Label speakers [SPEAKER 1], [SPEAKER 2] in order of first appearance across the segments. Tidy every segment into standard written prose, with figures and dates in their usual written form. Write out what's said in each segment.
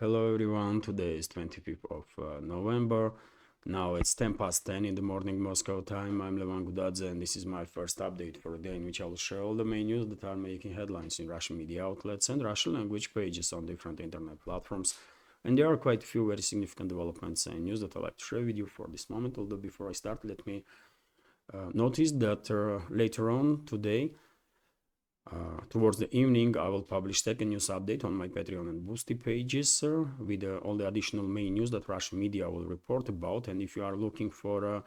[SPEAKER 1] Hello everyone, today is 25th of November. Now it's 10 past 10 in the morning Moscow time. I'm Levan Gudadze and this is my first update for a day in which I will share all the main news that are making headlines in Russian media outlets and Russian language pages on different internet platforms. And there are quite a few very significant developments and news that I'd like to share with you for this moment. Although before I start, let me notice that later on today, towards the evening, I will publish second news update on my Patreon and Boosty pages with all the additional main news that Russian media will report about. And if you are looking for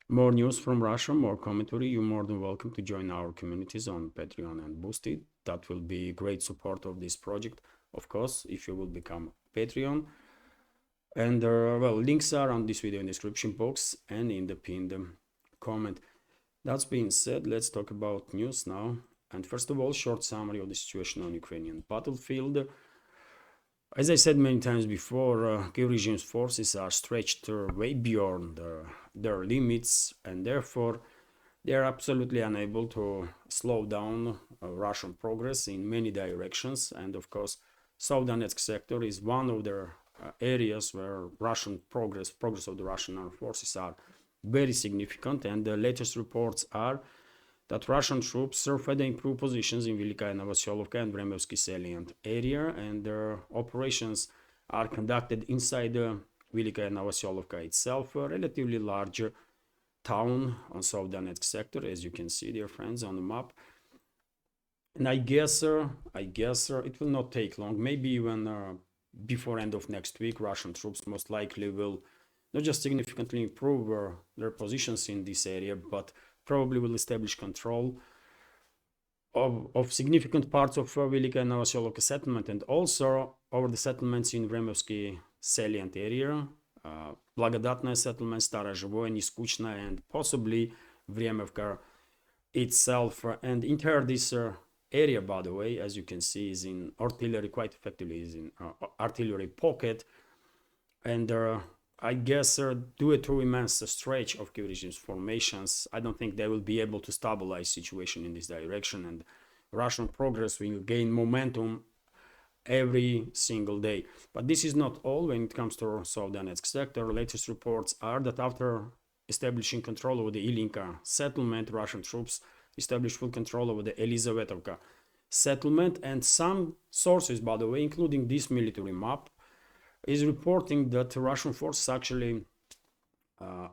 [SPEAKER 1] more news from Russia, more commentary, you're more than welcome to join our communities on Patreon and Boosty. That will be great support of this project, of course, if you will become Patreon. And well, links are on this video in the description box and in the pinned comment. That's being said, let's talk about news now. And first of all, short summary of the situation on Ukrainian battlefield. As I said many times before, Kiev regime's forces are stretched way beyond their limits, and therefore they are absolutely unable to slow down Russian progress in many directions. And of course, South-Donets sector is one of the areas where Russian progress of the Russian armed forces are very significant, and the latest reports are that Russian troops further improve positions in Velikaya Novoselovka and Vremevsky salient area, and their operations are conducted inside the Velikaya Novoselovka itself, a relatively large town on South-Donetsk sector, as you can see, dear friends, on the map. And I guess it will not take long, maybe even before end of next week, Russian troops most likely will not just significantly improve their positions in this area, but probably will establish control of significant parts of Velika Novoselovka settlement and also over the settlements in Vremevsky salient area, Blagodatная settlement, Starozhivoye, Niskuchna, and possibly Vremevka itself. And entire this area, by the way, as you can see, is in artillery, quite effectively is in artillery pocket. And I guess due to immense stretch of Kiev regime's formations, I don't think they will be able to stabilize situation in this direction, and Russian progress will gain momentum every single day. But this is not all when it comes to South-Donetsk sector. Latest reports are that after establishing control over the Ilinka settlement, Russian troops established full control over the Elizavetovka settlement, and some sources, by the way, including this military map, is reporting that Russian forces actually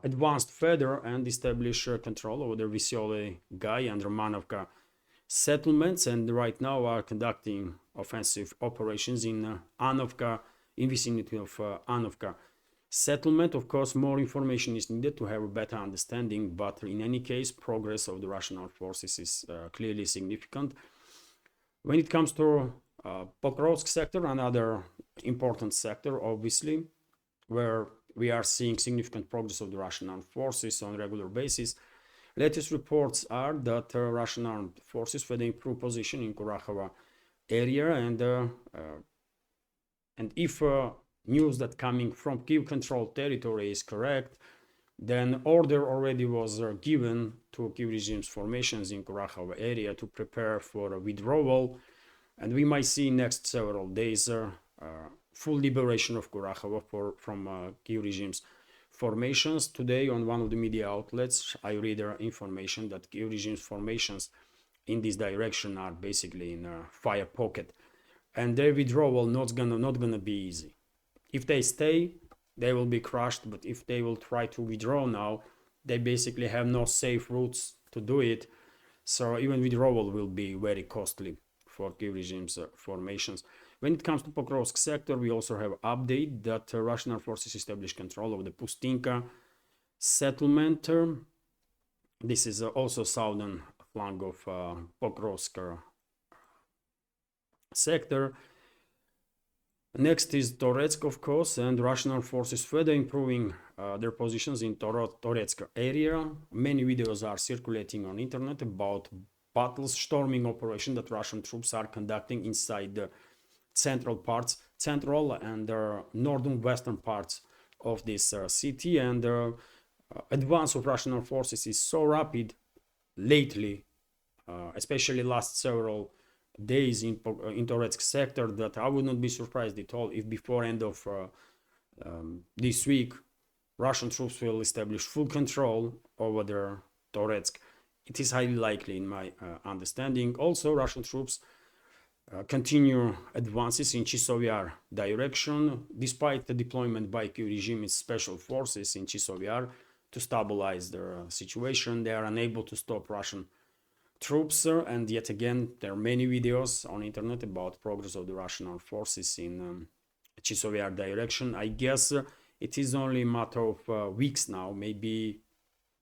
[SPEAKER 1] advanced further and established control over the Veselye Guy and Romanovka settlements, and right now are conducting offensive operations in Anovka, in vicinity of Anovka settlement. Of course, more information is needed to have a better understanding, but in any case, progress of the Russian armed forces is clearly significant. When it comes to Pokrovsk sector, another important sector, obviously, where we are seeing significant progress of the Russian armed forces on a regular basis. Latest reports are that Russian armed forces further improve position in Kurakhova area, and if news that coming from Kiev controlled territory is correct, then order already was given to Kiev regime's formations in Kurakhova area to prepare for a withdrawal. And we might see next several days full liberation of Kurakhova from Kiev regime's formations. Today, on one of the media outlets, I read information that Kiev regime's formations in this direction are basically in a fire pocket, and their withdrawal not gonna be easy. If they stay, they will be crushed. But if they will try to withdraw now, they basically have no safe routes to do it. So even withdrawal will be very costly for Kiev regime's formations. When it comes to Pokrovsk sector, we also have update that Russian armed forces established control of the Pustinka settlement. This is also southern flank of Pokrovsk sector. Next is Toretsk, of course, and Russian armed forces further improving their positions in Toretsk area. Many videos are circulating on internet about battles, storming operation that Russian troops are conducting inside the central and northern western parts of this city, and the advance of Russian armed forces is so rapid lately, especially last several days in Torets sector that I would not be surprised at all if before end of this week Russian troops will establish full control over the Toretsk. It is highly likely in my understanding. Also, Russian troops continue advances in Chisovyar direction, despite the deployment by Kyiv regime's special forces in Chisovyar to stabilize their situation. They are unable to stop Russian troops, and yet again, there are many videos on internet about progress of the Russian armed forces in Chisovyar direction. I guess it is only a matter of weeks now, maybe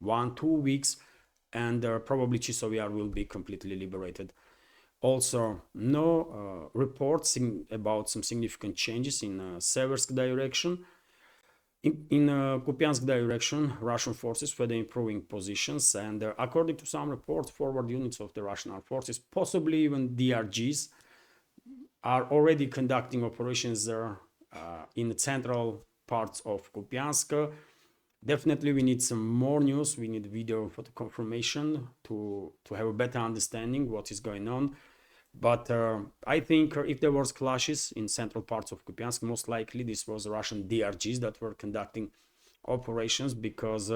[SPEAKER 1] 1-2 weeks, and probably Chisovyar will be completely liberated. Also, no reports about some significant changes in Seversk direction. In Kupiansk direction, Russian forces were improving positions, and according to some reports, forward units of the Russian armed forces, possibly even DRGs, are already conducting operations in the central parts of Kupiansk. Definitely, we need some more news. We need video for the confirmation to have a better understanding what is going on. But I think if there was clashes in central parts of Kupiansk, most likely this was Russian DRGs that were conducting operations, because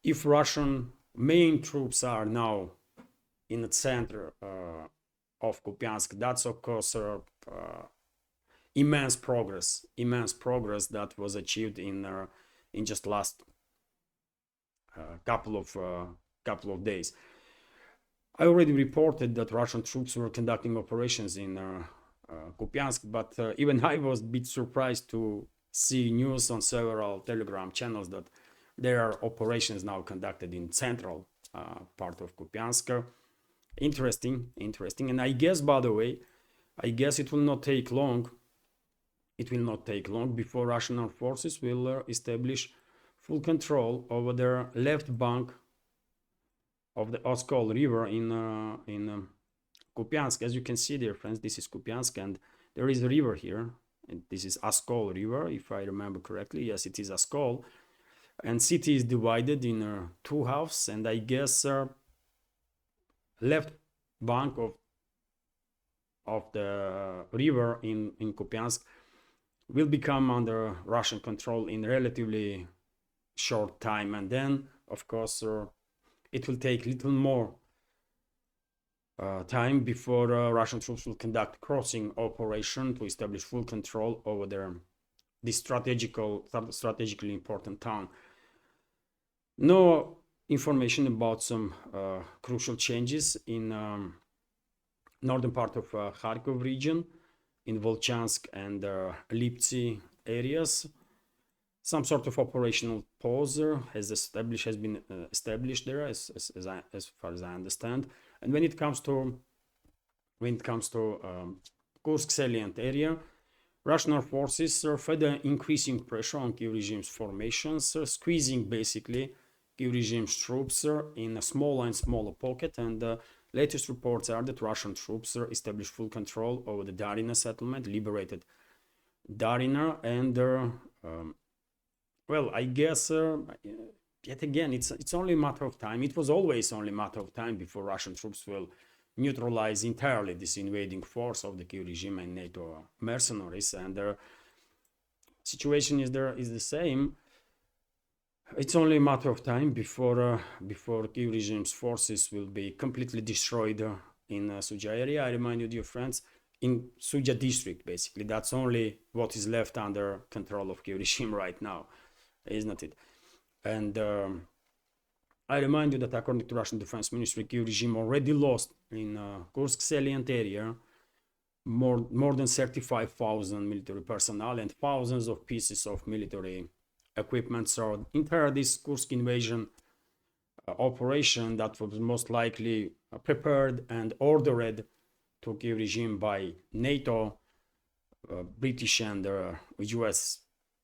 [SPEAKER 1] if Russian main troops are now in the center of Kupiansk, that's of course immense progress that was achieved in just last couple of days. I already reported that Russian troops were conducting operations in Kupiansk, but even I was a bit surprised to see news on several Telegram channels that there are operations now conducted in central part of Kupiansk. Interesting. And I guess, by the way, it will not take long. It will not take long before Russian armed forces will establish full control over their left bank of the Oskol River in Kupiansk. As you can see, dear friends, this is Kupiansk, and there is a river here, and this is Oskol River, if I remember correctly. Yes, it is Oskol, and city is divided in two halves, and I guess left bank of the river in Kupiansk will become under Russian control in relatively short time, and then of course it will take little more time before Russian troops will conduct crossing operation to establish full control over this strategically important town. No information about some crucial changes in northern part of Kharkov region, in Volchansk and Liptsy areas. Some sort of operational pause has been established there, as far as I understand. And when it comes to Kursk salient area, Russian armed forces are further increasing pressure on Kyiv regime's formations, squeezing basically Kyiv regime's troops in a smaller and smaller pocket. And latest reports are that Russian troops established full control over the Darina settlement, liberated Darina, and well, I guess yet again it's only a matter of time. It was always only a matter of time before Russian troops will neutralize entirely this invading force of the Kyiv regime and NATO mercenaries, and their situation is the same. It's only a matter of time before Kyiv regime's forces will be completely destroyed in Suja area. I remind you, dear friends, in Suja district, basically. That's only what is left under control of Kyiv regime right now, isn't it? And I remind you that according to Russian Defense Ministry, Kyiv regime already lost in Kursk salient area more than 35,000 military personnel and thousands of pieces of military equipment. So entire this Kursk invasion operation that was most likely prepared and ordered to Kyiv regime by NATO, British and US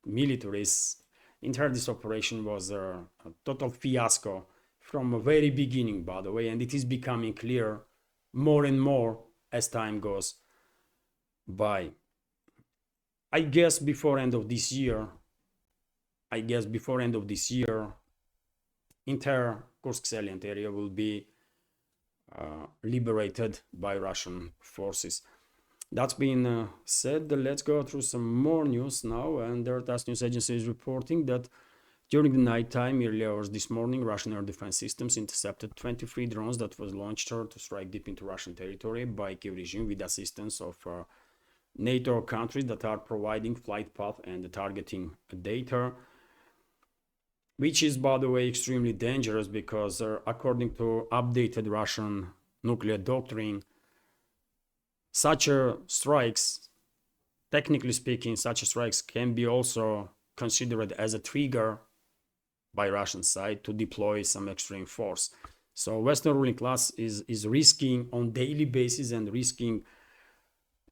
[SPEAKER 1] militaries, entire this operation was a total fiasco from the very beginning, by the way, and it is becoming clear more and more as time goes by. I guess before end of this year, entire Kursk salient area will be liberated by Russian forces. That's been said. Let's go through some more news now. And the TASS news agency is reporting that during the nighttime, early hours this morning, Russian air defense systems intercepted 23 drones that was launched to strike deep into Russian territory by Kiev regime with assistance of NATO countries that are providing flight path and targeting data, which is, by the way, extremely dangerous because according to updated Russian nuclear doctrine, such strikes, technically speaking, such strikes can be also considered as a trigger by Russian side to deploy some extreme force. So Western ruling class is risking on daily basis and risking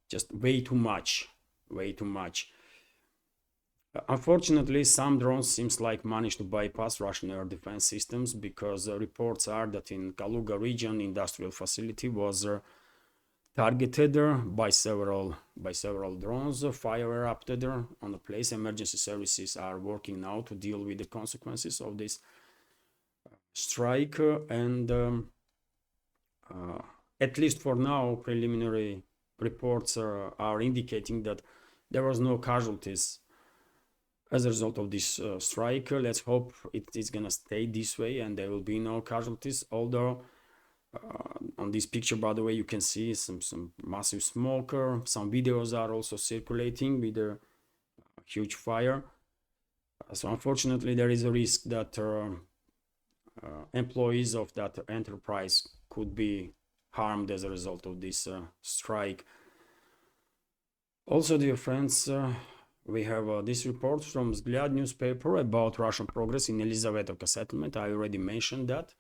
[SPEAKER 1] just way too much. Unfortunately, some drones seems like managed to bypass Russian air defense systems because reports are that in Kaluga region, industrial facility was targeted by several drones. Fire erupted on the place. Emergency services are working now to deal with the consequences of this strike, and at least for now, preliminary reports are indicating that there was no casualties as a result of this strike. Let's hope it is gonna stay this way and there will be no casualties, although on this picture, by the way, you can see some massive smoke. Some videos are also circulating with a huge fire. So unfortunately, there is a risk that employees of that enterprise could be harmed as a result of this strike. Also, dear friends, we have this report from Vzglyad newspaper about Russian progress in Elizavetovka settlement. I already mentioned that.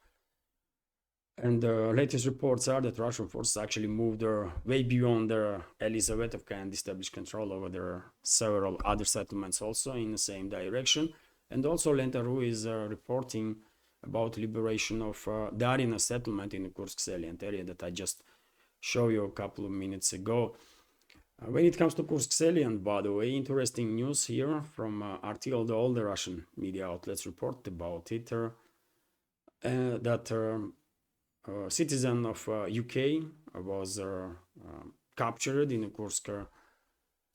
[SPEAKER 1] And the latest reports are that Russian forces actually moved way beyond their Elizavetovka and established control over their several other settlements also in the same direction. And also Lenta.ru is reporting about liberation of the Arena settlement in the Kursk salient area that I just showed you a couple of minutes ago. When it comes to Kursk salient, by the way, interesting news here from RT, all the Russian media outlets report about it, that citizen of UK was captured in the Kursk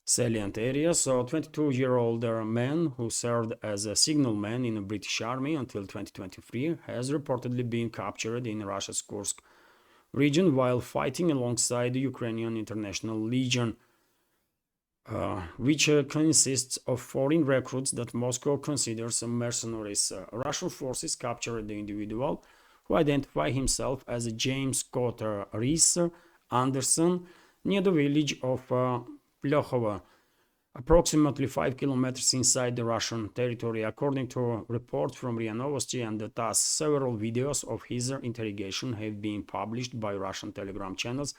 [SPEAKER 1] salient area. So 22-year-old man who served as a signalman in the British Army until 2023 has reportedly been captured in Russia's Kursk region while fighting alongside the Ukrainian International Legion, which consists of foreign recruits that Moscow considers mercenaries. Russian forces captured the individual, who identified himself as James Scott Rees Anderson, near the village of Plyokhova, approximately 5 kilometers inside the Russian territory. According to a report from RIA Novosti and the TASS, several videos of his interrogation have been published by Russian Telegram channels.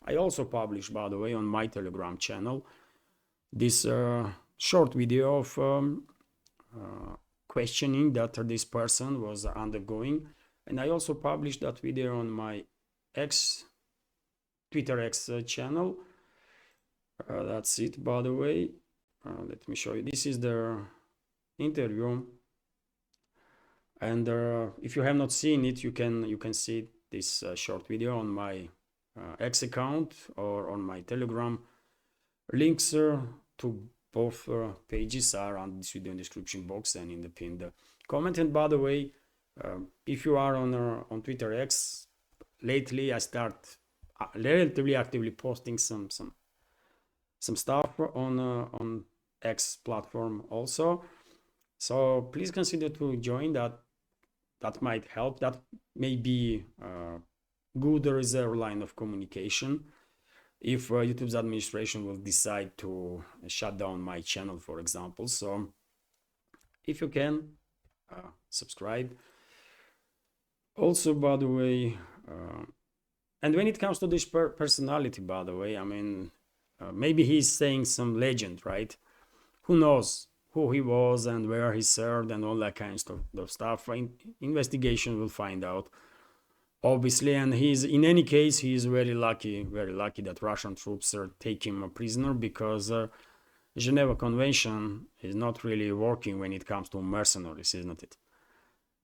[SPEAKER 1] I also published, by the way, on my Telegram channel this short video of questioning that this person was undergoing. And I also published that video on my Twitter X channel. That's it, by the way. Let me show you. This is the interview. And if you have not seen it, you can see this short video on my X account or on my Telegram. Links to both pages are on this video in the description box and in the pinned comment. And by the way, if you are on Twitter X, lately I start relatively actively posting some stuff on X platform also. So please consider to join that. That might help. That may be a good reserve line of communication if YouTube's administration will decide to shut down my channel, for example. So if you can, subscribe. Also, by the way, and when it comes to this personality, by the way, I mean, maybe he's saying some legend, right? Who knows who he was and where he served and all that kind of stuff. Investigation will find out, obviously. And in any case, he is very lucky that Russian troops take him a prisoner, because Geneva Convention is not really working when it comes to mercenaries, isn't it?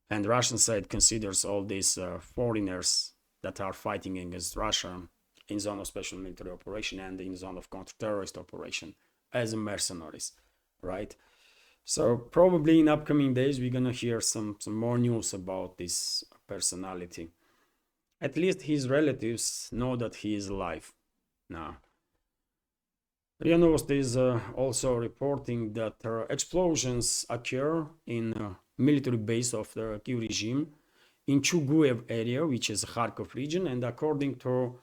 [SPEAKER 1] And Russian side considers all these foreigners that are fighting against Russia in zone of special military operation and in zone of counter-terrorist operation as mercenaries, right? So probably in upcoming days we're gonna hear some more news about this personality. At least his relatives know that he is alive now. RIA Novosti is also reporting that explosions occur in military base of the Kiev regime in Chuguev area, which is Kharkov region, and according to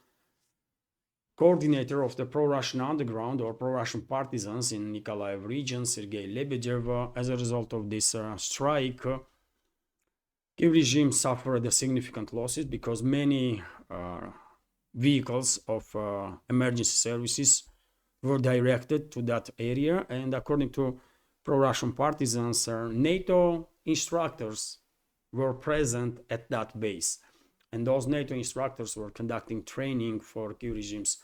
[SPEAKER 1] coordinator of the pro-Russian underground or pro-Russian partisans in Nikolaev region, Sergei Lebedev, as a result of this strike, Kiev regime suffered significant losses because many vehicles of emergency services were directed to that area, and according to pro-Russian partisans, NATO instructors were present at that base, and those NATO instructors were conducting training for Kiev regime's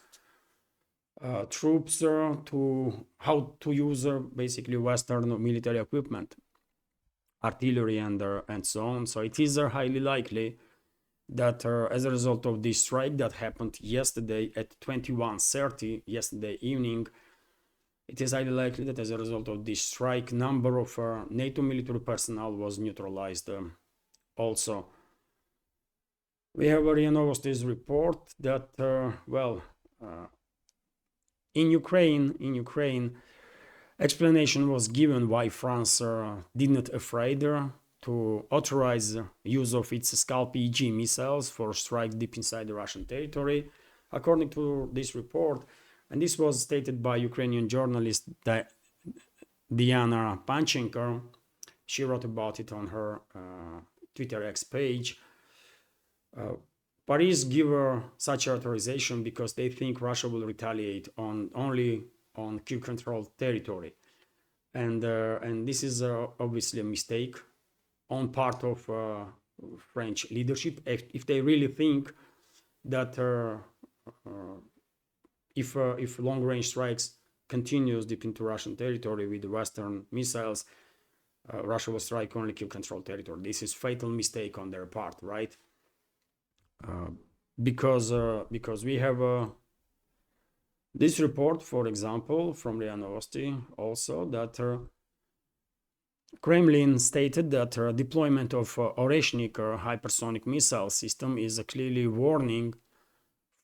[SPEAKER 1] troops to how to use basically Western military equipment, artillery and so on. So it is highly likely that as a result of this strike that happened yesterday at 21:30 yesterday evening, it is highly likely that as a result of this strike, number of NATO military personnel was neutralized also. We have RIA Novosti's report that in Ukraine, explanation was given why France did not afraid to authorize use of its Scalp-EG missiles for strikes deep inside the Russian territory, according to this report. And this was stated by Ukrainian journalist Diana Panchenko. She wrote about it on her Twitter X page. Paris give her such authorization because they think Russia will retaliate only on Kiev-controlled territory, and this is obviously a mistake on part of French leadership. If they really think that if long-range strikes continues deep into Russian territory with the Western missiles, Russia will strike only Kiev-controlled territory. This is fatal mistake on their part, right? Because we have this report, for example, from RIA Novosti, also that Kremlin stated that deployment of Oreshnik hypersonic missile system is a clearly warning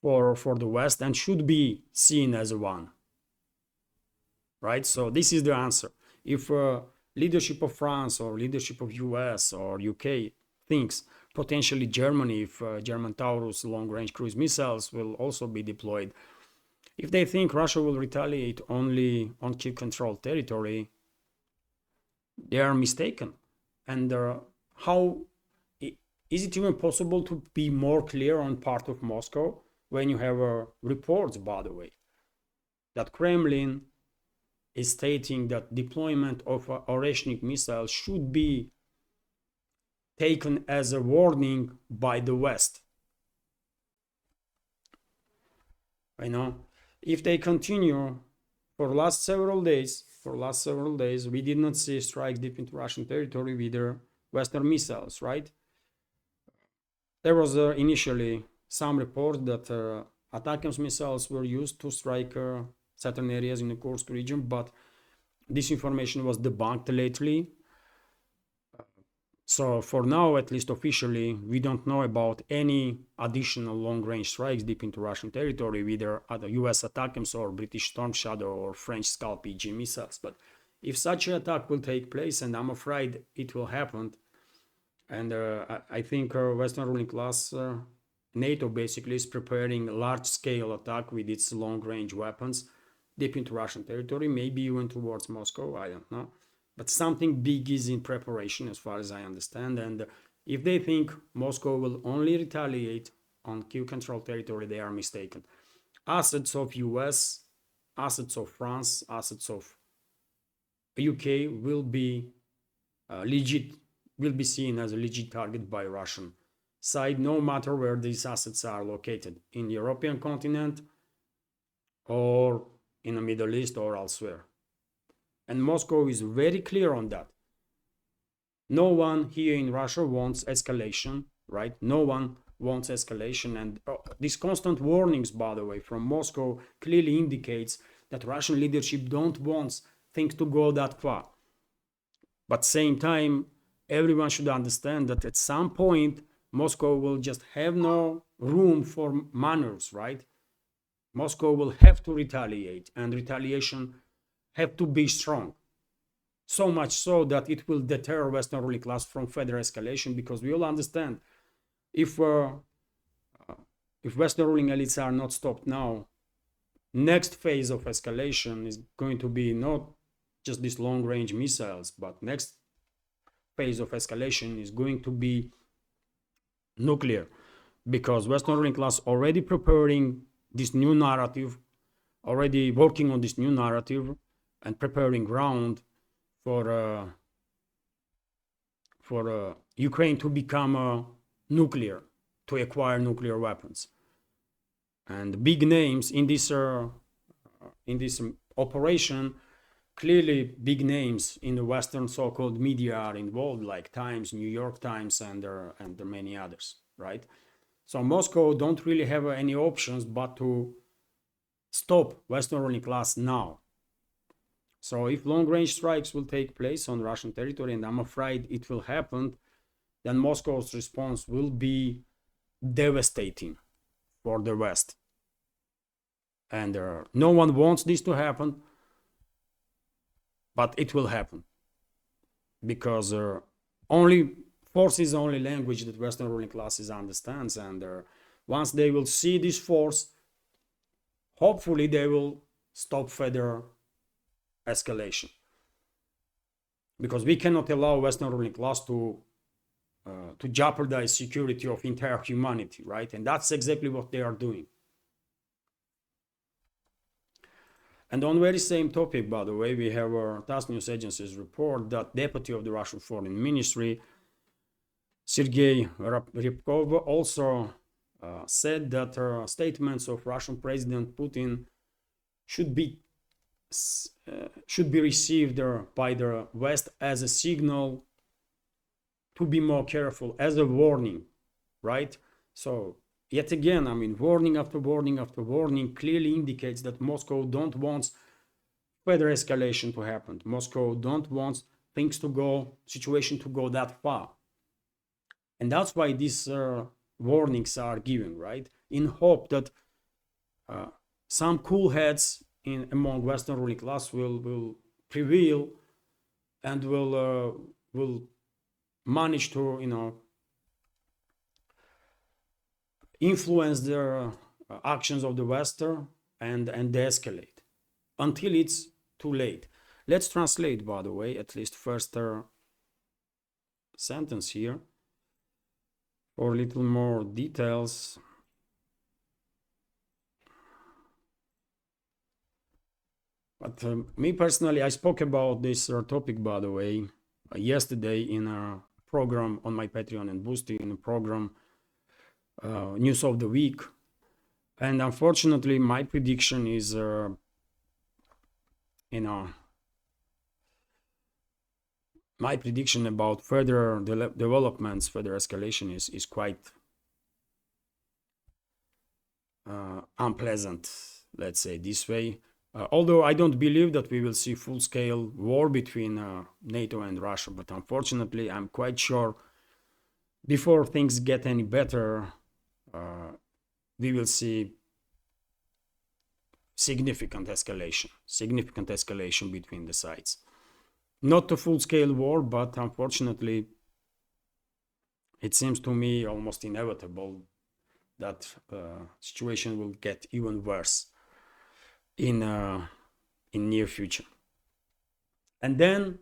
[SPEAKER 1] for the West and should be seen as a one. Right? So this is the answer. If leadership of France or leadership of US or UK thinks potentially Germany, if German Taurus long-range cruise missiles will also be deployed, if they think Russia will retaliate only on Kiev-controlled territory, they are mistaken. And how is it even possible to be more clear on part of Moscow when you have reports, by the way, that Kremlin is stating that deployment of Oreshnik missiles should be taken as a warning by the West? I know. If they continue for last several days, we did not see strikes deep into Russian territory with their Western missiles, right? There was initially some reports that ATACMS missiles were used to strike certain areas in the Kursk region, but this information was debunked lately. So for now, at least officially, we don't know about any additional long-range strikes deep into Russian territory, whether other US ATACMS or British Storm Shadow or French Scalp-EG missiles. But if such an attack will take place, and I'm afraid it will happen, and I think Western ruling class, NATO basically is preparing a large-scale attack with its long-range weapons deep into Russian territory, maybe even towards Moscow, I don't know. But something big is in preparation as far as I understand. And if they think Moscow will only retaliate on Kiev-controlled territory, they are mistaken. Assets of US, assets of France, assets of UK will be seen as a legit target by Russian side, no matter where these assets are located, in the European continent or in the Middle East or elsewhere. And Moscow is very clear on that. No one here in Russia wants escalation, right? No one wants escalation, and these constant warnings, by the way, from Moscow clearly indicates that Russian leadership don't want things to go that far. But same time, everyone should understand that at some point Moscow will just have no room for manners, right? Moscow will have to retaliate, and retaliation have to be strong. So much so that it will deter Western ruling class from further escalation, because we all understand if Western ruling elites are not stopped now, next phase of escalation is going to be not just these long-range missiles, but next phase of escalation is going to be nuclear, because Western ruling class already preparing this new narrative, already working on this new narrative and preparing ground for Ukraine to become nuclear, to acquire nuclear weapons. And big names in this operation, clearly big names in the Western so-called media are involved, like Times, New York Times, and many others, right? So Moscow don't really have any options but to stop Western ruling class now. So if long-range strikes will take place on Russian territory, and I'm afraid it will happen, then Moscow's response will be devastating for the West. And no one wants this to happen, but it will happen, because force is the only language that Western ruling classes understands, and once they will see this force, hopefully they will stop further escalation, because we cannot allow Western ruling class to jeopardize security of entire humanity, right? And that's exactly what they are doing. And on very same topic, by the way, we have our TASS news agency's report that deputy of the Russian Foreign Ministry, Sergei Ryabkov, also said that statements of Russian President Putin should be received by the West as a signal to be more careful, as a warning, right? So yet again, I mean, warning after warning after warning clearly indicates that Moscow don't want further escalation to happen. Moscow don't want situation to go that far. And that's why these warnings are given, right? In hope that some cool heads among Western ruling class will prevail and will manage to, influence the actions of the West and de-escalate until it's too late. Let's translate, by the way, at least first sentence here for a little more details. But me personally, I spoke about this topic, by the way, yesterday in a program on my Patreon and Boosty, in a program News of the Week. And unfortunately, my prediction is, my prediction about further developments, further escalation is quite unpleasant, let's say this way. Although I don't believe that we will see full-scale war between NATO and Russia, but unfortunately, I'm quite sure before things get any better, we will see significant escalation between the sides. Not a full-scale war, but unfortunately, it seems to me almost inevitable that situation will get even worse in near future. And then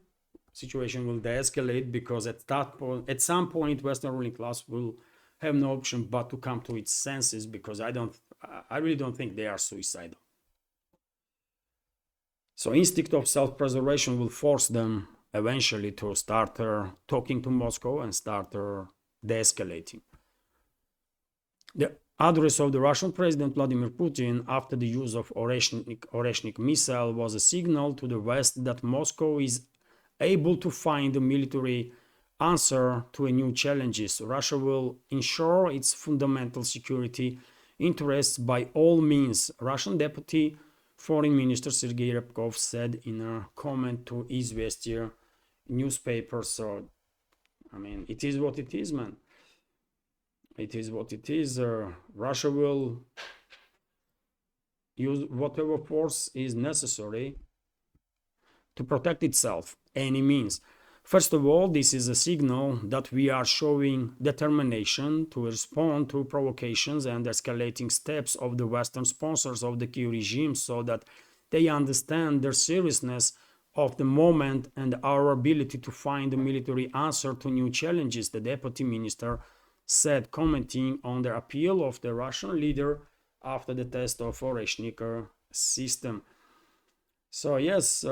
[SPEAKER 1] situation will de-escalate, because at some point, Western ruling class will have no option but to come to its senses, because I really don't think they are suicidal. So instinct of self-preservation will force them eventually to start talking to Moscow and start de-escalating. The address of the Russian President Vladimir Putin after the use of Oreshnik missile was a signal to the West that Moscow is able to find a military answer to a new challenges. Russia will ensure its fundamental security interests by all means, Russian Deputy Foreign Minister Sergei Ryabkov said in a comment to Izvestia newspaper. So, I mean, it is what it is, man. It is what it is. Russia will use whatever force is necessary to protect itself, any means. First of all, this is a signal that we are showing determination to respond to provocations and escalating steps of the Western sponsors of the Kyiv regime, so that they understand the seriousness of the moment and our ability to find a military answer to new challenges, the deputy minister said, commenting on the appeal of the Russian leader after the test of Oreshnik system. So yes,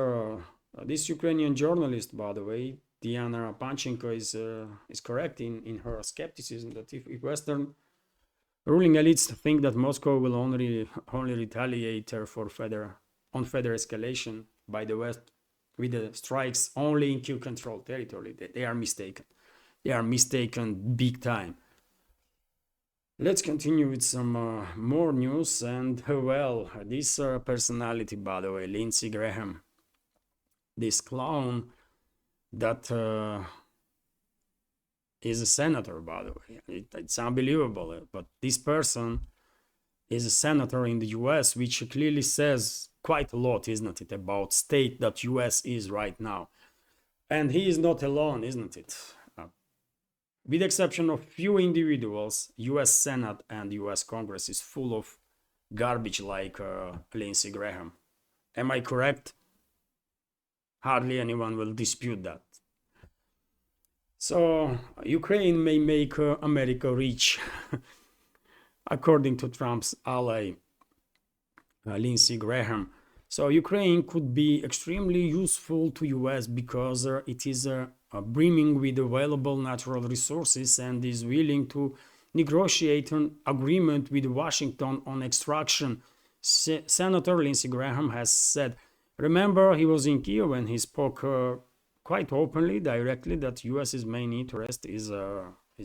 [SPEAKER 1] this Ukrainian journalist, by the way, Diana Panchenko, is correct in her skepticism that if Western ruling elites think that Moscow will only retaliate for further escalation by the West with the strikes only in Kyiv-controlled territory, they are mistaken. They are mistaken big time. Let's continue with some more news. And well, this personality, by the way, Lindsey Graham, this clown that is a senator, by the way. It's unbelievable, but this person is a senator in the US, which clearly says quite a lot, isn't it, about state that US is right now. And he is not alone, isn't it? With the exception of few individuals, US Senate and US Congress is full of garbage like Lindsey Graham. Am I correct? Hardly anyone will dispute that. So Ukraine may make America rich, according to Trump's ally, Lindsey Graham. So Ukraine could be extremely useful to US because it is brimming with available natural resources and is willing to negotiate an agreement with Washington on extraction. Senator Lindsey Graham has said. Remember, he was in Kyiv and he spoke quite openly, directly, that US's main interest is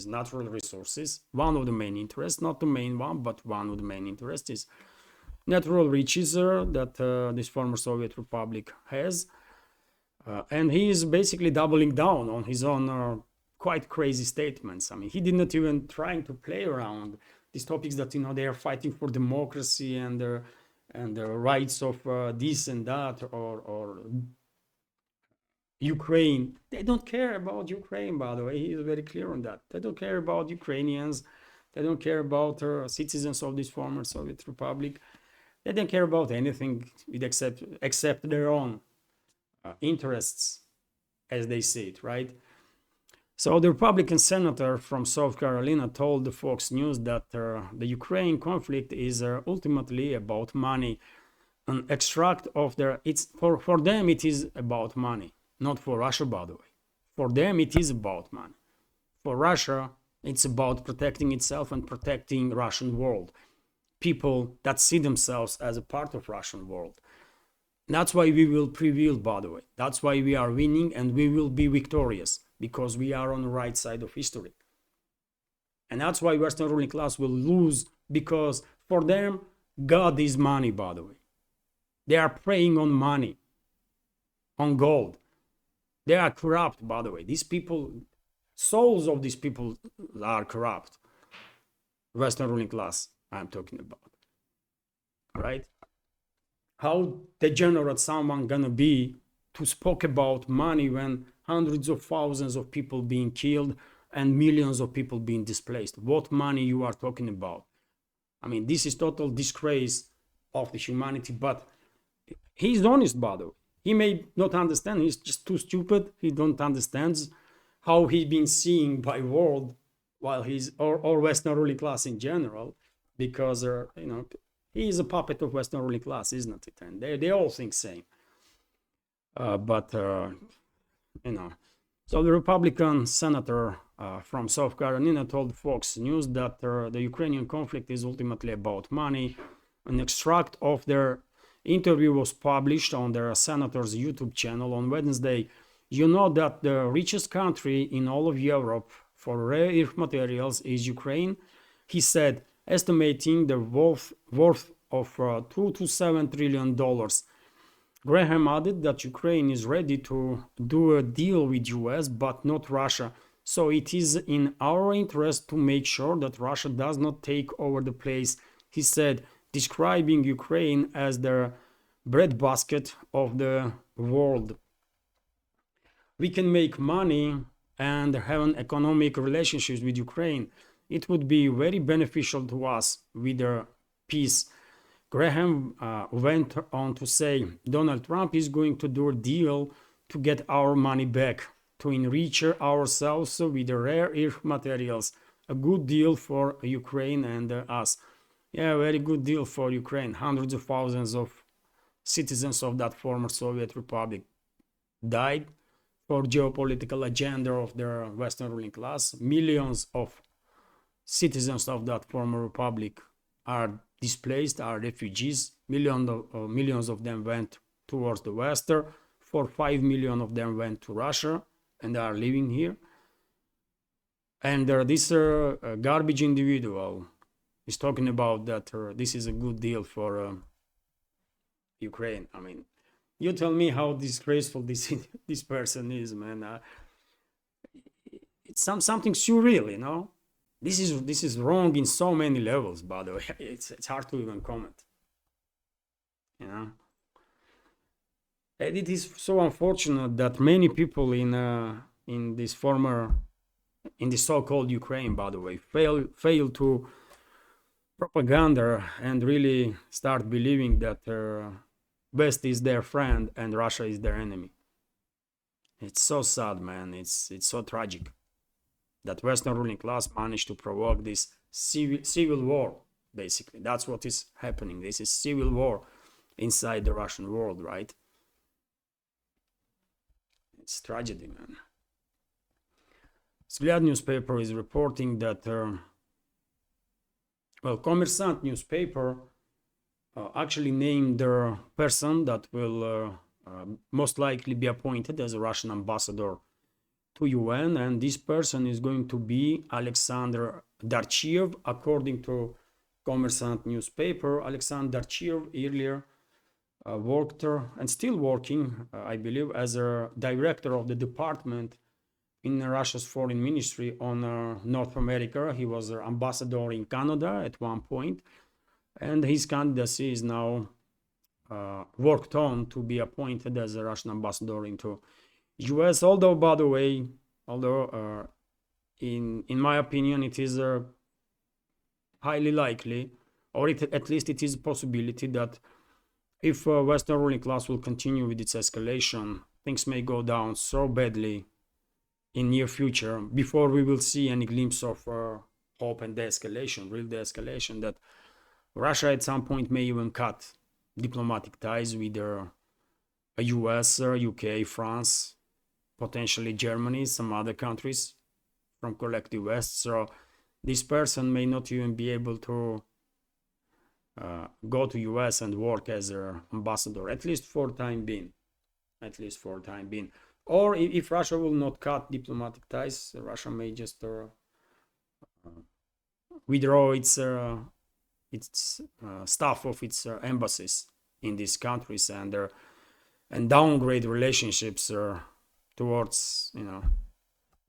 [SPEAKER 1] natural resources. One of the main interests, not the main one, but one of the main interests is natural riches that this former Soviet Republic has. And he is basically doubling down on his own quite crazy statements. I mean, he did not even trying to play around these topics that, they are fighting for democracy and the rights of this and that, or Ukraine. They don't care about Ukraine, by the way. He is very clear on that. They don't care about Ukrainians. They don't care about citizens of this former Soviet Republic. They don't care about anything except their own interests, as they see it, right? So the Republican senator from South Carolina told the Fox News that the Ukraine conflict is ultimately about money. An extract of for them it is about money, not for Russia, by the way. For them it is about money. For Russia, it's about protecting itself and protecting Russian world. People that see themselves as a part of Russian world. That's why we will prevail, by the way. That's why we are winning and we will be victorious. Because we are on the right side of history. And that's why Western ruling class will lose, because for them, God is money, by the way. They are preying on money, on gold. They are corrupt, by the way. These people, souls of these people are corrupt. Western ruling class, I'm talking about. Right? How degenerate someone gonna be to speak about money when hundreds of thousands of people being killed and millions of people being displaced? What money you are talking about? I mean, this is total disgrace of the humanity, but he's honest, by the way. He may not understand, he's just too stupid. He don't understand how he's been seen by world while he's, or Western ruling class in general, because, he is a puppet of Western ruling class, isn't it? And they all think same. So the Republican senator from South Carolina told Fox News that the Ukrainian conflict is ultimately about money. An extract of their interview was published on their senator's YouTube channel on Wednesday. You know that the richest country in all of Europe for rare earth materials is Ukraine. He said, estimating the worth of $2 to $7 trillion. Graham added that Ukraine is ready to do a deal with US but not Russia. So it is in our interest to make sure that Russia does not take over the place, he said, describing Ukraine as the breadbasket of the world. We can make money and have an economic relationships with Ukraine. It would be very beneficial to us with the peace. Graham went on to say, Donald Trump is going to do a deal to get our money back, to enrich ourselves with the rare earth materials. A good deal for Ukraine and us. Yeah, very good deal for Ukraine. Hundreds of thousands of citizens of that former Soviet Republic died for geopolitical agenda of the Western ruling class. Millions of citizens of that former republic are displaced, are refugees. Millions of them went towards the West. 5 million of them went to Russia and are living here. And this garbage individual is talking about that this is a good deal for Ukraine. I mean, you tell me how disgraceful this person is, man. It's something surreal, you know. This is wrong in so many levels. By the way, it's hard to even comment. You know, and it is so unfortunate that many people in this so-called Ukraine, by the way, fail to propaganda and really start believing that West is their friend and Russia is their enemy. It's so sad, man. It's so tragic that Western ruling class managed to provoke this civil war. Basically, that's what is happening. This is civil war inside the Russian world, right? It's tragedy, man. Vzгляд newspaper is reporting that Kommersant newspaper actually named the person that will most likely be appointed as a Russian ambassador to UN, and this person is going to be Alexander Darchiev. According to Kommersant newspaper, Alexander Darchiev earlier worked and still working, I believe, as a director of the department in Russia's foreign ministry on North America. He was an ambassador in Canada at one point, and his candidacy is now worked on to be appointed as a Russian ambassador into US. Although, by the way, in my opinion, it is highly likely, or at least it is a possibility that if Western ruling class will continue with its escalation, things may go down so badly in near future before we will see any glimpse of hope and de-escalation, real de-escalation, that Russia at some point may even cut diplomatic ties with the US, UK, France, potentially Germany, some other countries from collective West. So this person may not even be able to go to US and work as an ambassador, at least for time being. Or if Russia will not cut diplomatic ties, Russia may just withdraw its staff of its embassies in these countries and downgrade relationships towards,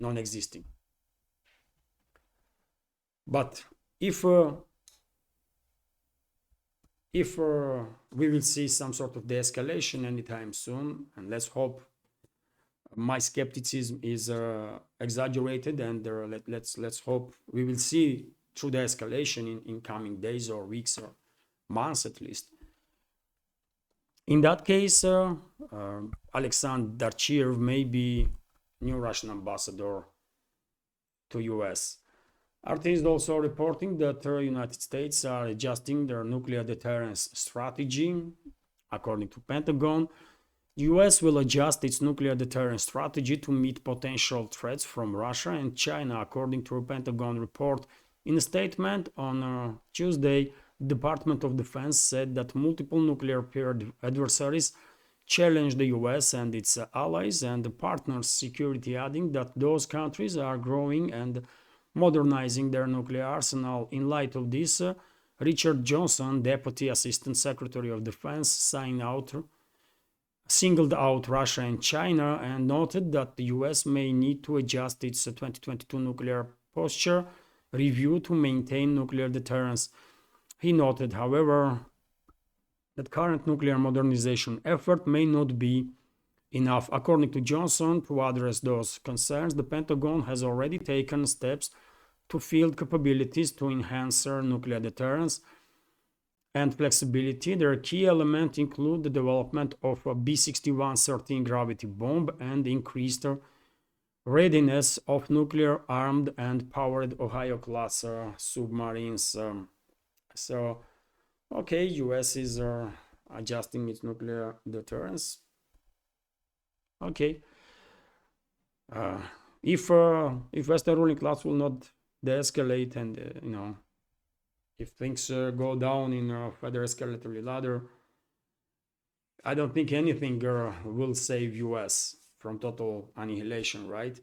[SPEAKER 1] non-existing. But if we will see some sort of de-escalation anytime soon, and let's hope my skepticism is exaggerated, and let's hope we will see through the escalation in coming days or weeks or months at least. In that case, Alexander Darchiev may be new Russian ambassador to US. RT is also reporting that the United States are adjusting their nuclear deterrence strategy. According to Pentagon, US will adjust its nuclear deterrence strategy to meet potential threats from Russia and China, according to a Pentagon report. In a statement on Tuesday, the Department of Defense said that multiple nuclear-paired adversaries challenged the US and its allies and partners' security, adding that those countries are growing and modernizing their nuclear arsenal. In light of this, Richard Johnson, Deputy Assistant Secretary of Defense, singled out Russia and China and noted that the US may need to adjust its 2022 nuclear posture review to maintain nuclear deterrence. He noted, however, that current nuclear modernization effort may not be enough. According to Johnson, to address those concerns, the Pentagon has already taken steps to field capabilities to enhance nuclear deterrence and flexibility. Their key elements include the development of a B-61 gravity bomb and increased readiness of nuclear-armed and powered Ohio-class submarines. Okay, US is adjusting its nuclear deterrence. Okay. If Western ruling class will not de-escalate and if things go down in a further escalatory ladder, I don't think anything will save US from total annihilation, right?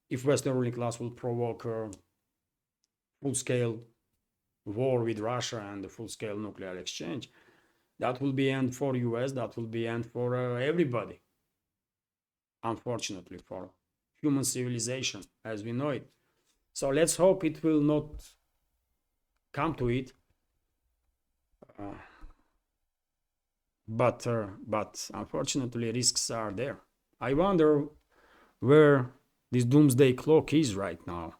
[SPEAKER 1] If Western ruling class will provoke a full-scale war with Russia and a full-scale nuclear exchange, that will be end for US, that will be end for everybody. Unfortunately, for human civilization as we know it. So let's hope it will not come to it. But unfortunately, risks are there. I wonder where this doomsday clock is right now.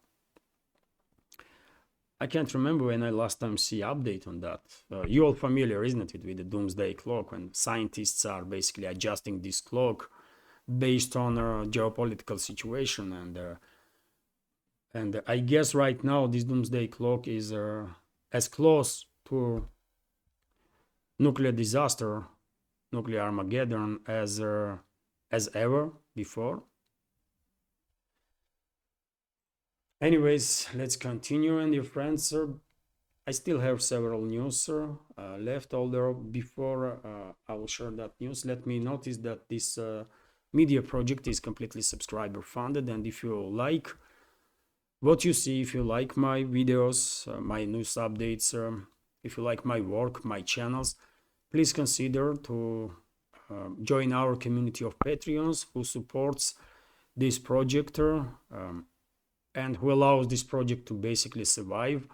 [SPEAKER 1] I can't remember when I last time see update on that. You're all familiar, isn't it, with the doomsday clock, when scientists are basically adjusting this clock based on a geopolitical situation, and I guess right now this doomsday clock is as close to nuclear disaster, nuclear Armageddon as ever before. Anyways, let's continue, and dear friends, I still have several news left, although before I will share that news, let me notice that this media project is completely subscriber funded, and if you like what you see, if you like my videos, my news updates, if you like my work, my channels, please consider to join our community of Patreons who supports this project and who allows this project to basically survive.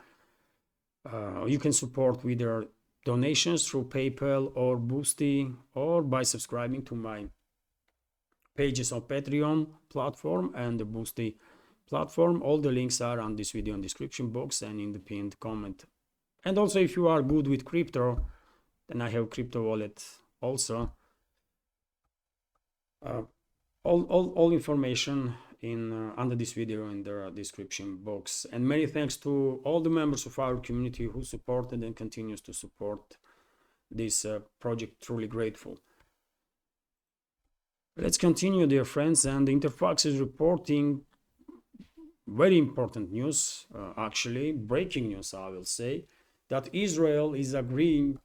[SPEAKER 1] You can support with your donations through PayPal or Boosty, or by subscribing to my pages on Patreon platform and the Boosty platform. All the links are on this video in description box and in the pinned comment. And also, if you are good with crypto, then I have crypto wallet also. All information in under this video in the description box. And many thanks to all the members of our community who supported and continues to support this project. Truly grateful. Let's continue, dear friends, and Interfax is reporting very important news, actually breaking news, I will say, that Israel is agreeing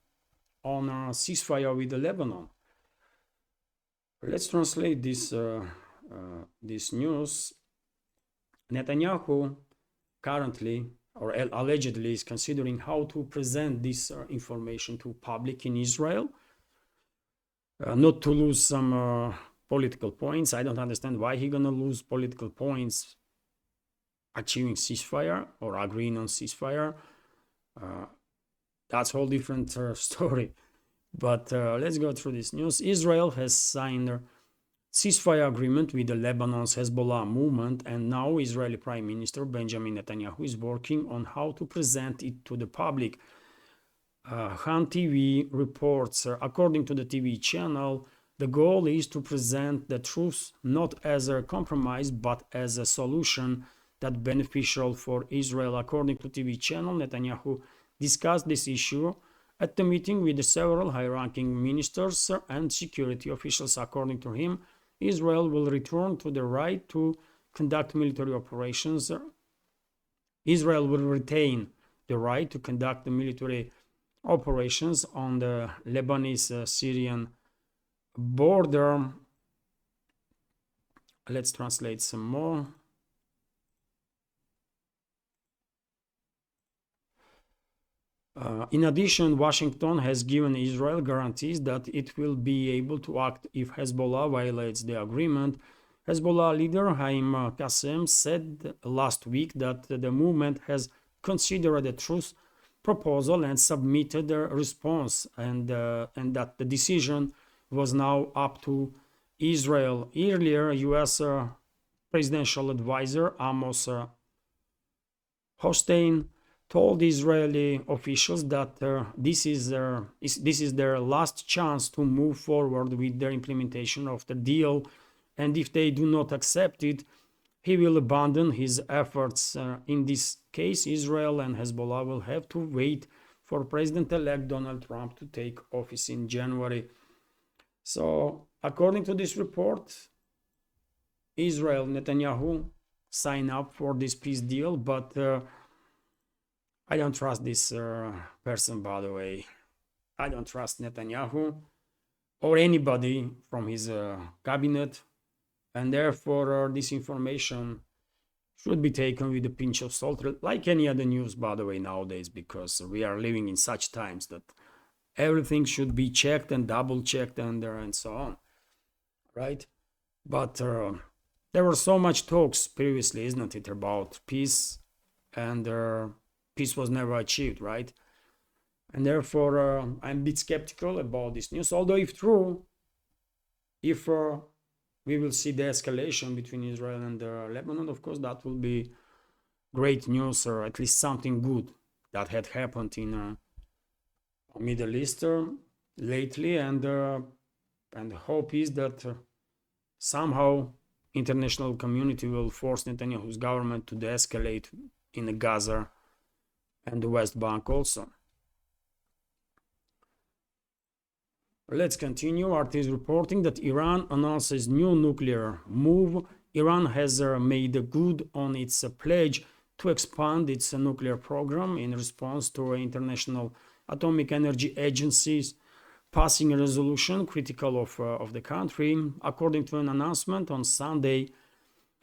[SPEAKER 1] on a ceasefire with Lebanon. Let's translate this this news. Netanyahu currently, or allegedly, is considering how to present this information to public in Israel, not to lose some political points. I don't understand why he's gonna lose political points achieving ceasefire or agreeing on ceasefire. That's a whole different story. But let's go through this news. Israel has signed a ceasefire agreement with the Lebanon's Hezbollah movement, and now Israeli Prime Minister Benjamin Netanyahu is working on how to present it to the public. Han TV reports, according to the TV channel, the goal is to present the truce not as a compromise but as a solution that's beneficial for Israel. According to TV channel, Netanyahu discussed this issue at the meeting with several high-ranking ministers and security officials. According to him, Israel will return to the right to conduct military operations. Israel will retain the right to conduct the military operations on the Lebanese Syrian border. Let's translate some more. In addition, Washington has given Israel guarantees that it will be able to act if Hezbollah violates the agreement. Hezbollah leader Haim Qassem said last week that the movement has considered a truce proposal and submitted a response, and that the decision was now up to Israel. Earlier, U.S. Presidential advisor Amos Hochstein told Israeli officials that this is their last chance to move forward with their implementation of the deal, and if they do not accept it, he will abandon his efforts. In this case, Israel and Hezbollah will have to wait for President-elect Donald Trump to take office in January. So, according to this report, Israel, Netanyahu, signed up for this peace deal, but I don't trust this person, by the way. I don't trust Netanyahu or anybody from his cabinet, and therefore this information should be taken with a pinch of salt, like any other news, by the way, nowadays, because we are living in such times that everything should be checked and double-checked and so on, right? But there were so much talks previously, isn't it, about peace, and peace was never achieved, right? And therefore, I'm a bit skeptical about this news. Although, if true, if we will see the escalation between Israel and Lebanon, of course, that will be great news, or at least something good that had happened in Middle East lately. And the hope is that somehow international community will force Netanyahu's government to de-escalate in Gaza and the West Bank also. Let's continue. RT is reporting that Iran announces new nuclear move. Iran has made good on its pledge to expand its nuclear program in response to International Atomic Energy Agency's passing a resolution critical of the country. According to an announcement on Sunday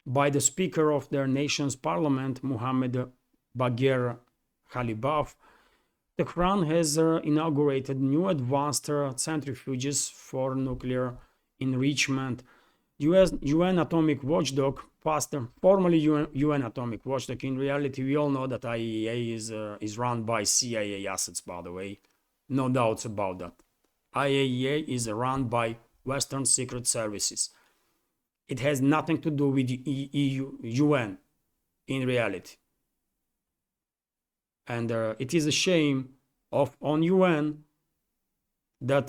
[SPEAKER 1] by the Speaker of their nation's parliament, Mohammed Bagher Khalibaf, Tehran has inaugurated new advanced centrifuges for nuclear enrichment. UN Atomic Watchdog passed, formerly UN Atomic Watchdog. In reality, we all know that IAEA is run by CIA assets, by the way. No doubts about that. IAEA is run by Western secret services. It has nothing to do with the UN in reality. And it is a shame on UN that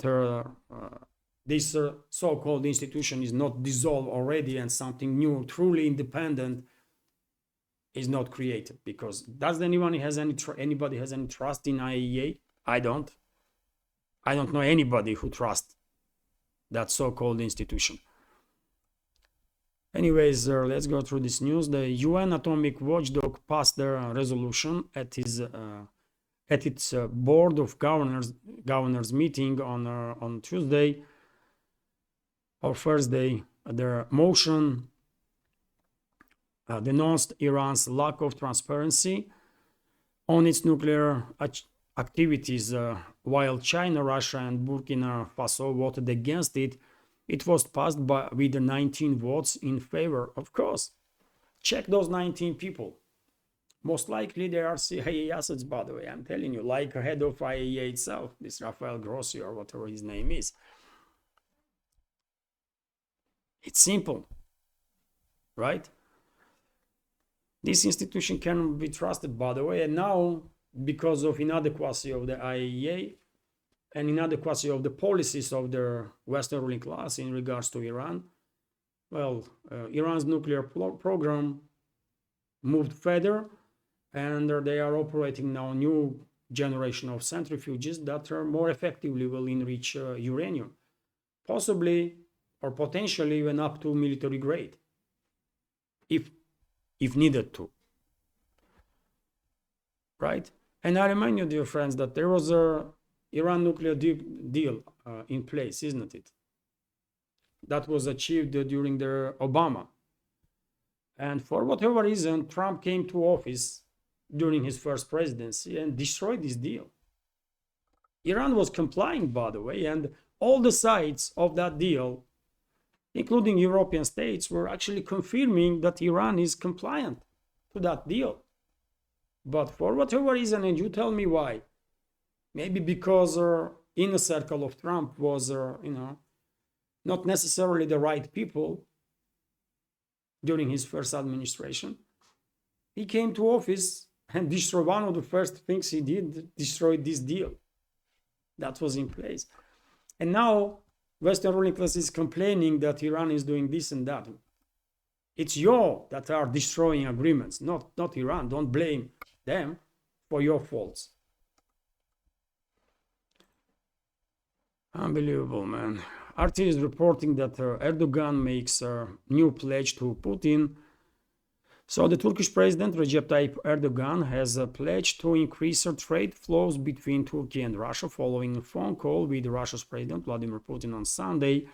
[SPEAKER 1] this so-called institution is not dissolved already and something new, truly independent, is not created. Because does anybody has any trust in IAEA? I don't. I don't know anybody who trusts that so-called institution. Anyways, let's go through this news. The UN Atomic Watchdog passed their resolution at its Board of Governors meeting on Tuesday or Thursday. Their motion denounced Iran's lack of transparency on its nuclear activities. While China, Russia, and Burkina Faso voted against it, it was passed with 19 votes in favor. Of course, check those 19 people. Most likely they are CIA assets, by the way. I'm telling you, like a head of IAEA itself, this Rafael Grossi or whatever his name is. It's simple, right? This institution cannot be trusted, by the way, and now, because of inadequacy of the IAEA and inadequacy of the policies of the Western ruling class in regards to Iran, well, Iran's nuclear program moved further, and they are operating now a new generation of centrifuges that are more effectively will enrich uranium, possibly or potentially even up to military grade, if needed to, right? And I remind you, dear friends, that there was a Iran nuclear deal in place, isn't it? that was achieved during the Obama. And for whatever reason, Trump came to office during his first presidency and destroyed this deal. Iran was complying, by the way, and all the sides of that deal, including European states, were actually confirming that Iran is compliant to that deal. But for whatever reason, and you tell me why, maybe because inner circle of Trump was, not necessarily the right people during his first administration, he came to office and destroyed one of the first things he did, destroyed this deal that was in place. And now Western ruling class is complaining that Iran is doing this and that. It's you that are destroying agreements, not Iran. Don't blame them for your faults. Unbelievable, man. RT is reporting that Erdogan makes a new pledge to Putin. So the Turkish president Recep Tayyip Erdogan has a pledge to increase trade flows between Turkey and Russia following a phone call with Russia's President Vladimir Putin on Sunday.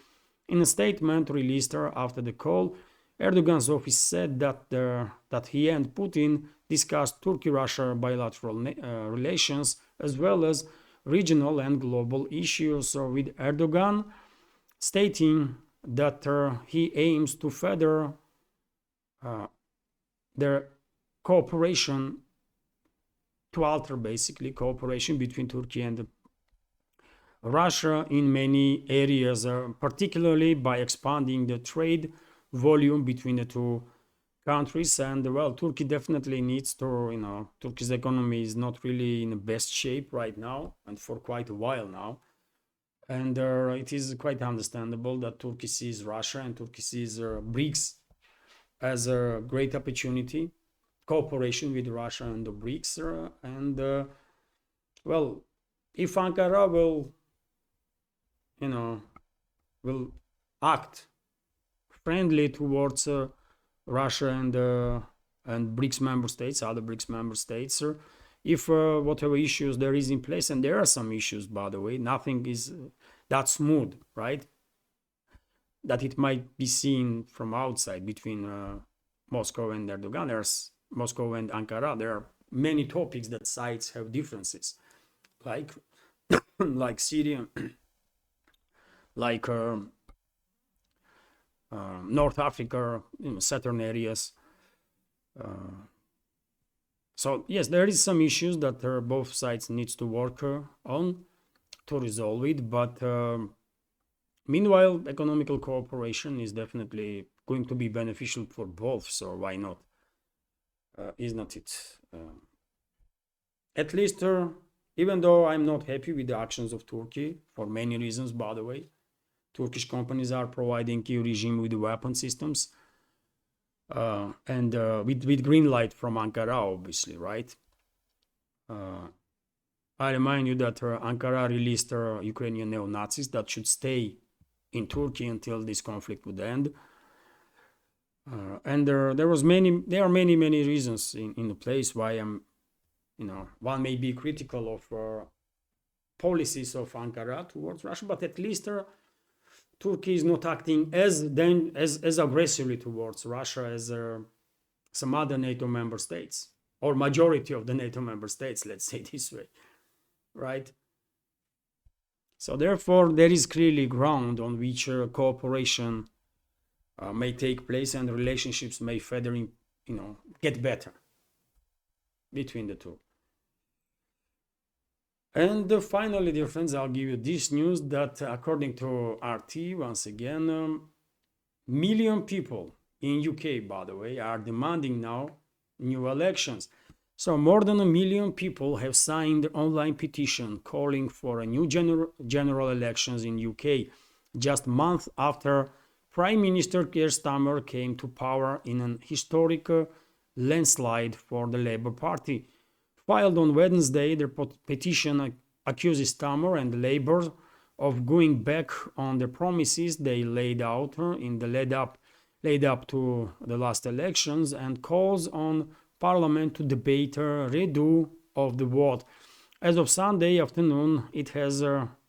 [SPEAKER 1] In a statement released after the call, Erdogan's office said that he and Putin discussed Turkey-Russia bilateral relations as well as regional and global issues, with Erdogan stating that he aims to further their cooperation, to alter basically cooperation between Turkey and Russia in many areas, particularly by expanding the trade volume between the two countries. And well, Turkey definitely needs to, Turkey's economy is not really in the best shape right now and for quite a while now. And it is quite understandable that Turkey sees Russia and Turkey sees BRICS as a great opportunity, cooperation with Russia and the BRICS. Well, if Ankara will act friendly towards Russia and BRICS member states, other BRICS member states, if whatever issues there is in place, and there are some issues, by the way, nothing is that smooth, right? That it might be seen from outside between Moscow and Erdogan. There's Moscow and Ankara. There are many topics that sides have differences, like like Syria, like North Africa, certain areas. So yes, there is some issues that both sides needs to work on to resolve it, but meanwhile, economical cooperation is definitely going to be beneficial for both, so why not? Is not it? At least, even though I'm not happy with the actions of Turkey, for many reasons, by the way, Turkish companies are providing key regime with weapon systems, and with green light from Ankara, obviously, right? I remind you that Ankara released Ukrainian neo-Nazis that should stay in Turkey until this conflict would end. And there are many reasons in the place why I'm, one may be critical of policies of Ankara towards Russia, but at least Turkey is not acting as aggressively towards Russia as some other NATO member states, or majority of the NATO member states, let's say this way, right? So therefore, there is clearly ground on which cooperation may take place and relationships may further, get better between the two. And finally, dear friends, I'll give you this news that according to RT, once again, million people in UK, by the way, are demanding now new elections. So more than 1 million people have signed the online petition calling for a new general elections in UK, just a month after Prime Minister Keir Starmer came to power in an historic landslide for the Labour Party. Filed on Wednesday, the petition accuses Starmer and Labour of going back on the promises they laid out in the lead up to the last elections, and calls on Parliament to debate a redo of the vote. As of Sunday afternoon, it has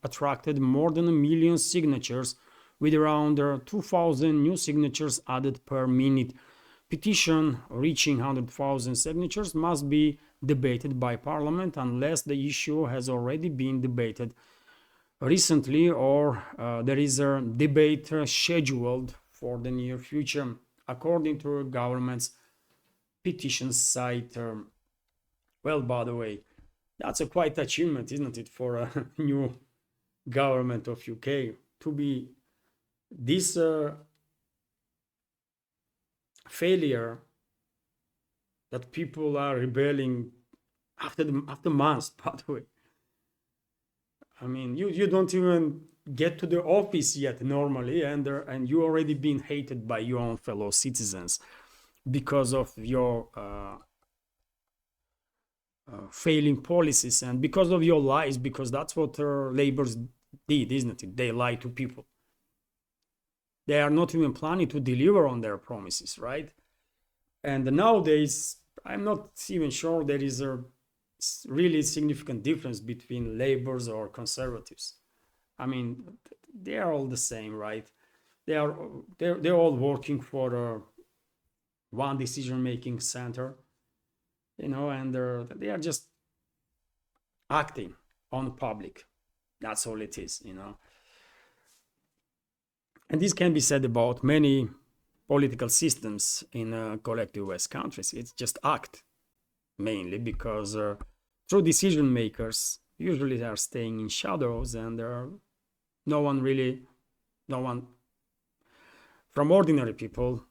[SPEAKER 1] attracted more than 1 million signatures with around 2,000 new signatures added per minute. Petition reaching 100,000 signatures must be debated by parliament unless the issue has already been debated recently or there is a debate scheduled for the near future, according to government's petition site. Well, by the way, that's a quite achievement, isn't it, for a new government of UK to be this failure that people are rebelling after months, by the way. I mean, you don't even get to the office yet normally, and you already been hated by your own fellow citizens because of your failing policies and because of your lies, because that's what Labour's did, isn't it? They lie to people. They are not even planning to deliver on their promises, right? And nowadays, I'm not even sure there is a really significant difference between Labours or Conservatives. I mean, they are all the same, right? They're all working for one decision-making center, you know, and they are just acting on the public. That's all it is, you know. And this can be said about many political systems in collective West countries. It's just act, mainly because true decision makers usually are staying in shadows, and no one from ordinary people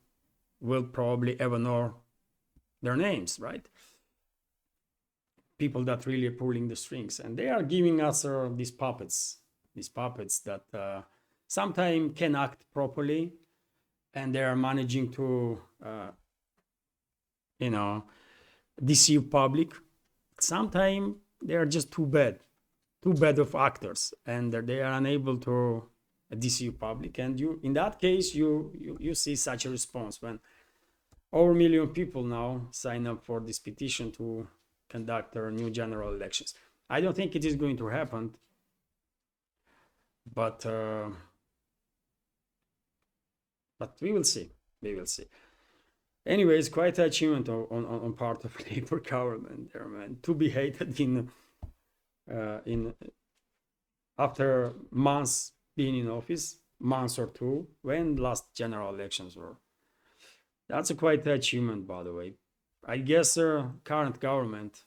[SPEAKER 1] will probably ever know their names, right? People that really are pulling the strings, and they are giving us these puppets that sometimes can act properly, and they are managing to you know, deceive public. Sometimes they are just too bad of actors, and they are unable to deceive public. And you, in that case, you see such a response when over 1 million people now sign up for this petition to conduct their new general elections. I don't think it is going to happen, but we will see. We will see. Anyways, quite an achievement on part of Labour government there, man. To be hated in after months being in office, months or two, when last general elections were. That's a quite an achievement, by the way. I guess current government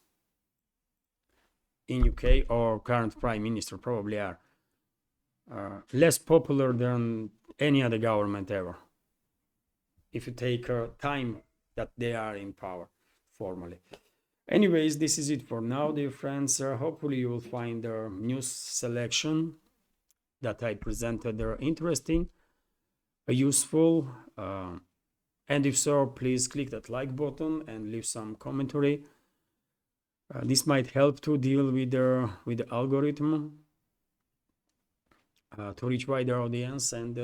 [SPEAKER 1] in UK or current prime minister probably are less popular than any other government ever, if you take time that they are in power formally. Anyways, this is it for now, dear friends. Hopefully you will find the news selection that I presented interesting, useful, and if so, please click that like button and leave some commentary. This might help to deal with the algorithm to reach wider audience, and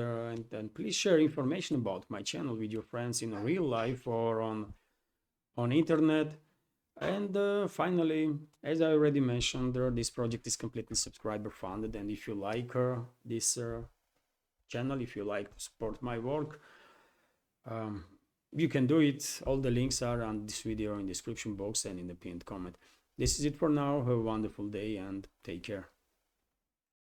[SPEAKER 1] please share information about my channel with your friends in real life or on internet. And finally, as I already mentioned, this project is completely subscriber funded, and if you like this channel, if you like to support my work, you can do it. All the links are on this video in the description box and in the pinned comment. This is it for now. Have a wonderful day and take care.